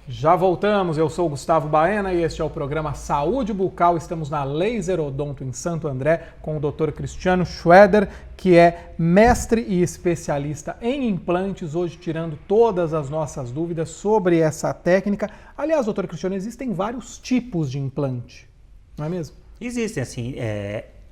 Já voltamos, eu sou o Gustavo Baena e este é o programa Saúde Bucal. Estamos na Laser Odonto em Santo André com o Dr. Cristiano Schroeder, que é mestre e especialista em implantes, hoje tirando todas as nossas dúvidas sobre essa técnica. Aliás, Dr. Cristiano, existem vários tipos de implante, não é mesmo? Existem, assim,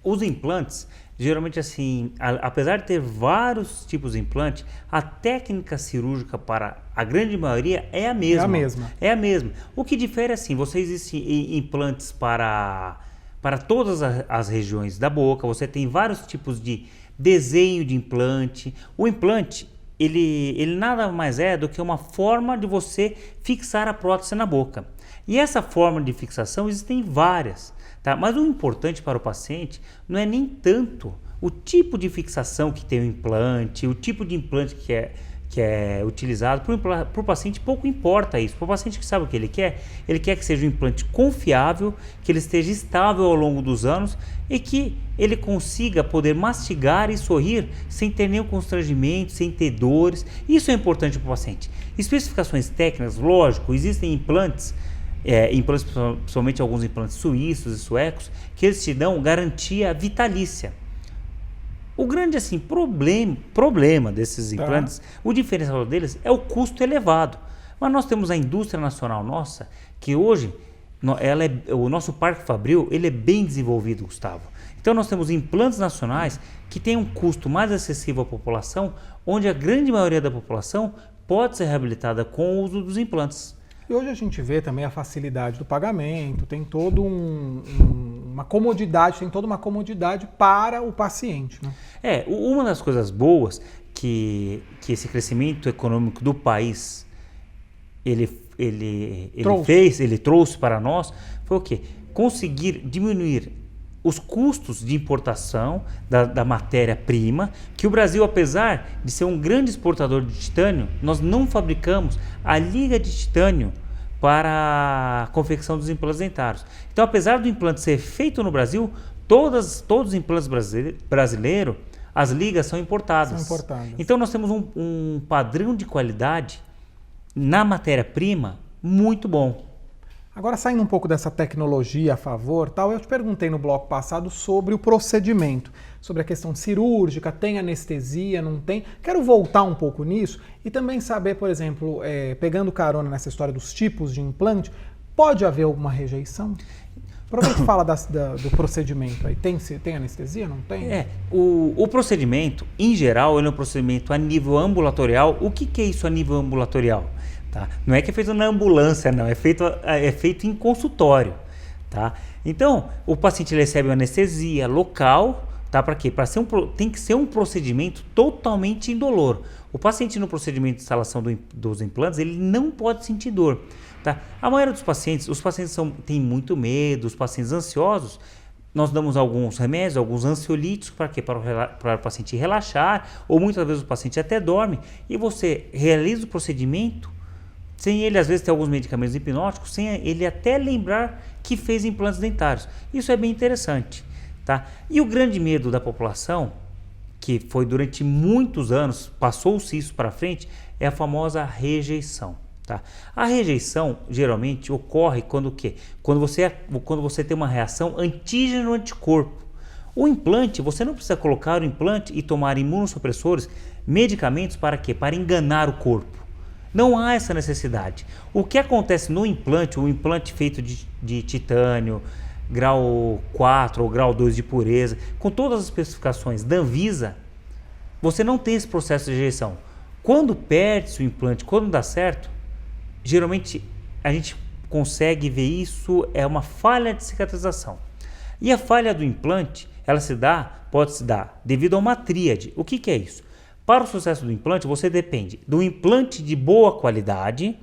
os implantes, geralmente assim, apesar de ter vários tipos de implante, a técnica cirúrgica para a grande maioria é a mesma. É a mesma. É a mesma. O que difere, assim, existem implantes para todas as regiões da boca, você tem vários tipos de desenho de implante. O implante, ele nada mais é do que uma forma de você fixar a prótese na boca. E essa forma de fixação existem várias. Tá? Mas o importante para o paciente não é nem tanto o tipo de fixação que tem o implante, o tipo de implante que é utilizado. Para o paciente pouco importa isso. Para o paciente que sabe o que ele quer que seja um implante confiável, que ele esteja estável ao longo dos anos e que ele consiga poder mastigar e sorrir sem ter nenhum constrangimento, sem ter dores. Isso é importante para o paciente. Especificações técnicas, lógico, existem implantes, principalmente alguns implantes suíços e suecos, que eles te dão garantia vitalícia. O grande assim, problema desses implantes, o diferencial deles é o custo elevado. Mas nós temos a indústria nacional nossa, que hoje, o nosso parque fabril, ele é bem desenvolvido, Gustavo. Então nós temos implantes nacionais que têm um custo mais acessível à população, onde a grande maioria da população pode ser reabilitada com o uso dos implantes. E hoje a gente vê também a facilidade do pagamento, tem toda uma comodidade para o paciente, né? Uma das coisas boas que esse crescimento econômico do país ele trouxe para nós foi o quê? Conseguir diminuir os custos de importação da matéria-prima, que o Brasil, apesar de ser um grande exportador de titânio, nós não fabricamos a liga de titânio para a confecção dos implantes dentários. Então, apesar do implante ser feito no Brasil, todos os implantes brasileiros, as ligas são importadas. Então, nós temos um padrão de qualidade na matéria-prima muito bom. Agora, saindo um pouco dessa tecnologia a favor, eu te perguntei no bloco passado sobre o procedimento, sobre a questão cirúrgica, tem anestesia, não tem? Quero voltar um pouco nisso e também saber, por exemplo, pegando carona nessa história dos tipos de implante, pode haver alguma rejeição? Aproveita e fala do procedimento aí. Tem anestesia, não tem? O procedimento, em geral, ele é um procedimento a nível ambulatorial. O que é isso a nível ambulatorial? Tá? Não é que é feito na ambulância, não. É feito em consultório. Tá? Então, o paciente recebe uma anestesia local. Tá? Para quê? Tem que ser um procedimento totalmente indolor. O paciente no procedimento de instalação dos implantes, ele não pode sentir dor. Tá? A maioria dos pacientes, têm muito medo, os pacientes ansiosos, nós damos alguns remédios, alguns ansiolíticos, para quê? Para o paciente relaxar, ou muitas vezes o paciente até dorme, e você realiza o procedimento sem ele, às vezes, ter alguns medicamentos hipnóticos, sem ele até lembrar que fez implantes dentários. Isso é bem interessante. Tá? E o grande medo da população, que foi durante muitos anos, passou-se isso para frente, é a famosa rejeição. Tá? A rejeição, geralmente, ocorre quando o quê? Quando você tem uma reação antígeno-anticorpo. O implante, você não precisa colocar o implante e tomar imunossupressores, medicamentos para quê? Para enganar o corpo. Não há essa necessidade. O que acontece no implante, o implante feito de titânio, grau 4 ou grau 2 de pureza, com todas as especificações da Anvisa, você não tem esse processo de rejeição. Quando perde-se o implante, quando dá certo, geralmente a gente consegue ver isso, é uma falha de cicatrização. E a falha do implante, pode se dar devido a uma tríade. O que é isso? Para o sucesso do implante, você depende do implante de boa qualidade,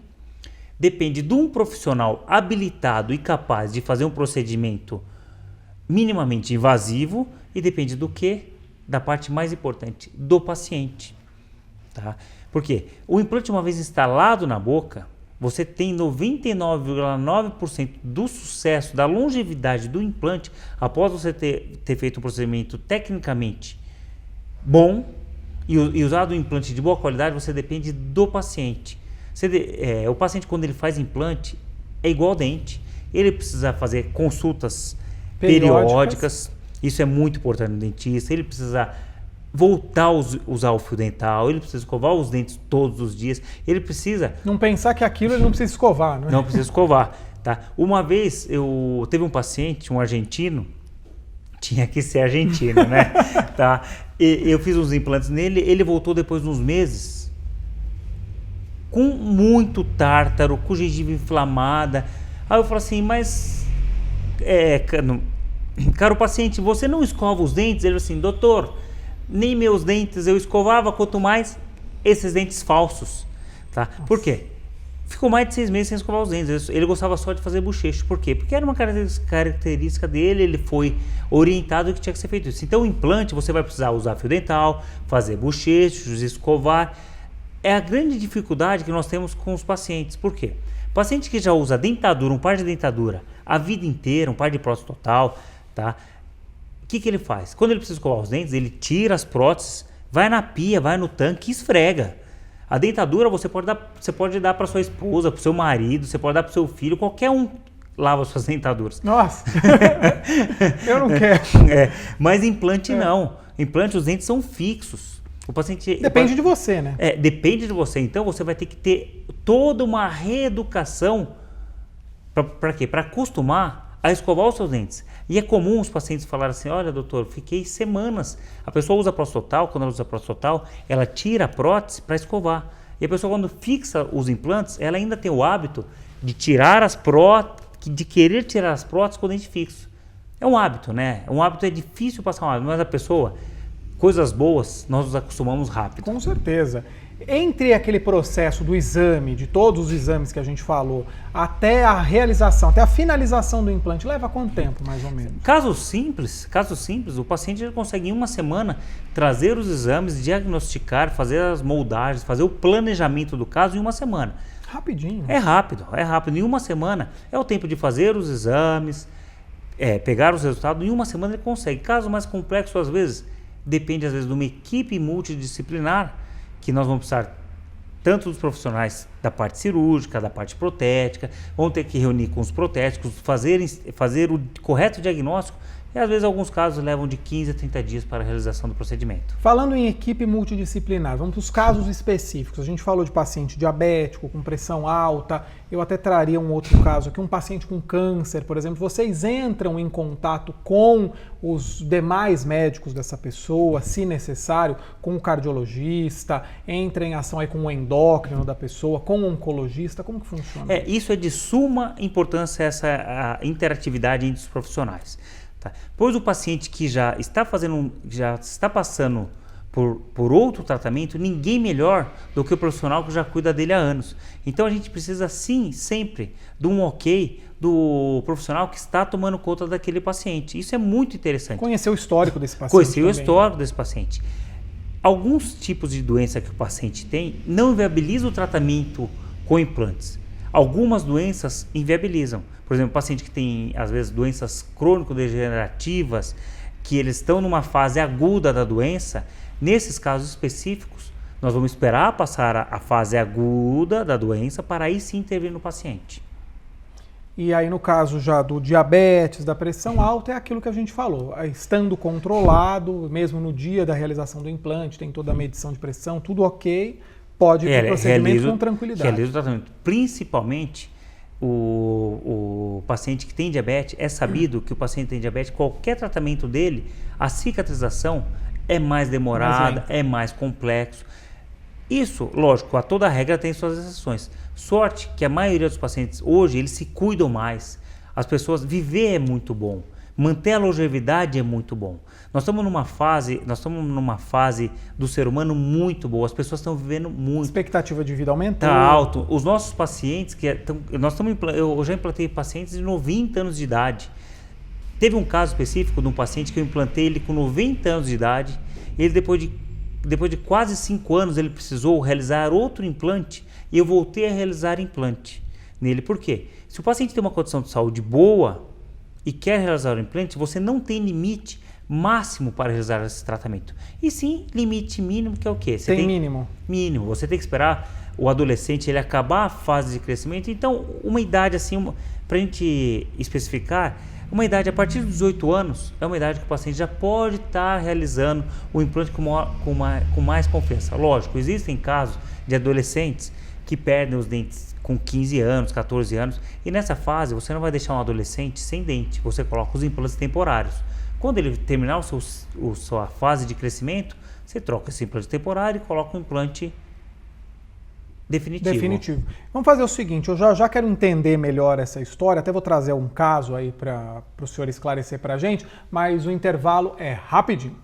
depende de um profissional habilitado e capaz de fazer um procedimento minimamente invasivo e depende do quê? Da parte mais importante, do paciente. Tá? Porque o implante, uma vez instalado na boca, você tem 99,9% do sucesso, da longevidade do implante após você ter feito um procedimento tecnicamente bom e usado um implante de boa qualidade. Você depende do paciente. O paciente, quando ele faz implante, é igual ao dente. Ele precisa fazer consultas periódicas. Isso é muito importante no dentista. Ele precisa voltar a usar o fio dental. Ele precisa escovar os dentes todos os dias. Ele precisa... Não pensar que aquilo ele não precisa escovar, não é? Não precisa escovar, tá? Uma vez, teve um paciente, um argentino, tinha que ser argentino, né? Tá? Eu fiz uns implantes nele, ele voltou depois de uns meses com muito tártaro, com gengiva inflamada. Aí eu falo assim, mas caro paciente, você não escova os dentes? Ele falou assim, doutor, nem meus dentes eu escovava, quanto mais esses dentes falsos, tá? Por quê? Ficou mais de 6 meses sem escovar os dentes. Ele gostava só de fazer bochecho. Por quê? Porque era uma característica dele, ele foi orientado que tinha que ser feito isso. Então o implante você vai precisar usar fio dental, fazer bochechos, escovar. É a grande dificuldade que nós temos com os pacientes. Por quê? Paciente que já usa dentadura, um par de dentadura a vida inteira, um par de prótese total, tá? O que ele faz? Quando ele precisa escovar os dentes, ele tira as próteses, vai na pia, vai no tanque e esfrega. A dentadura você pode dar para sua esposa, para o seu marido, você pode dar para o seu filho, qualquer um lava suas dentaduras. Nossa, eu não quero. Mas implante não. Implante, os dentes são fixos. O paciente depende de você, né? Depende de você. Então você vai ter que ter toda uma reeducação para quê? Para acostumar a escovar os seus dentes. E é comum os pacientes falarem assim, olha doutor, fiquei semanas. A pessoa usa prótese total, quando ela usa prótese total, ela tira a prótese para escovar. E a pessoa quando fixa os implantes, ela ainda tem o hábito de tirar as próteses, de querer tirar as próteses com o dente fixo. É um hábito, né? Um hábito é difícil passar um hábito, mas a pessoa, coisas boas, nós nos acostumamos rápido. Com certeza. Entre aquele processo do exame, de todos os exames que a gente falou, até a realização, até a finalização do implante, leva quanto tempo, mais ou menos? Casos simples, o paciente já consegue em uma semana trazer os exames, diagnosticar, fazer as moldagens, fazer o planejamento do caso em uma semana. Rapidinho. É rápido. Em uma semana é o tempo de fazer os exames, pegar os resultados, em uma semana ele consegue. Caso mais complexo, às vezes, depende às vezes de uma equipe multidisciplinar, que nós vamos precisar tanto dos profissionais da parte cirúrgica, da parte protética, vão ter que reunir com os protéticos, fazer o correto diagnóstico, e às vezes alguns casos levam de 15 a 30 dias para a realização do procedimento. Falando em equipe multidisciplinar, vamos para os casos específicos. A gente falou de paciente diabético, com pressão alta, eu até traria um outro caso aqui, um paciente com câncer, por exemplo. Vocês entram em contato com os demais médicos dessa pessoa, se necessário, com o cardiologista, entra em ação aí com o endócrino da pessoa, com o oncologista, como que funciona? Isso é de suma importância, essa interatividade entre os profissionais. Pois o paciente que já está passando por outro tratamento, ninguém melhor do que o profissional que já cuida dele há anos. Então a gente precisa sim, sempre, de um ok do profissional que está tomando conta daquele paciente. Isso é muito interessante. Conhecer o histórico desse paciente. Conhecer o histórico desse paciente. Alguns tipos de doença que o paciente tem não inviabilizam o tratamento com implantes. Algumas doenças inviabilizam. Por exemplo, paciente que tem, às vezes, doenças crônico-degenerativas, que eles estão numa fase aguda da doença, nesses casos específicos, nós vamos esperar passar a fase aguda da doença para aí sim intervir no paciente. E aí, no caso já do diabetes, da pressão alta, é aquilo que a gente falou. Estando controlado, mesmo no dia da realização do implante, tem toda a medição de pressão, tudo ok, pode ir para o procedimento com tranquilidade. Realiza o tratamento. Principalmente o paciente que tem diabetes, é sabido que o paciente que tem diabetes, qualquer tratamento dele, a cicatrização é mais demorada, é mais complexo. Isso, lógico, a toda regra tem suas exceções. Sorte que a maioria dos pacientes hoje, eles se cuidam mais. As pessoas, viver é muito bom. Manter a longevidade é muito bom. Nós estamos numa fase do ser humano muito boa. As pessoas estão vivendo muito. A expectativa de vida aumentou. Está alto. Os nossos pacientes, eu já implantei pacientes de 90 anos de idade. Teve um caso específico de um paciente que eu implantei ele com 90 anos de idade. Ele depois de quase 5 anos ele precisou realizar outro implante e eu voltei a realizar implante nele. Por quê? Se o paciente tem uma condição de saúde boa e quer realizar o implante, você não tem limite máximo para realizar esse tratamento. E sim, limite mínimo, que é o quê? Tem mínimo? Mínimo. Você tem que esperar o adolescente ele acabar a fase de crescimento. Então, uma idade assim, para a gente especificar, uma idade a partir dos 18 anos é uma idade que o paciente já pode estar realizando o implante com mais confiança. Lógico, existem casos de adolescentes que perdem os dentes com 15 anos, 14 anos, e nessa fase você não vai deixar um adolescente sem dente, você coloca os implantes temporários. Quando ele terminar sua fase de crescimento, você troca esse implante temporário e coloca um implante definitivo. Vamos fazer o seguinte, eu já quero entender melhor essa história, até vou trazer um caso aí para o senhor esclarecer para a gente, mas o intervalo é rapidinho.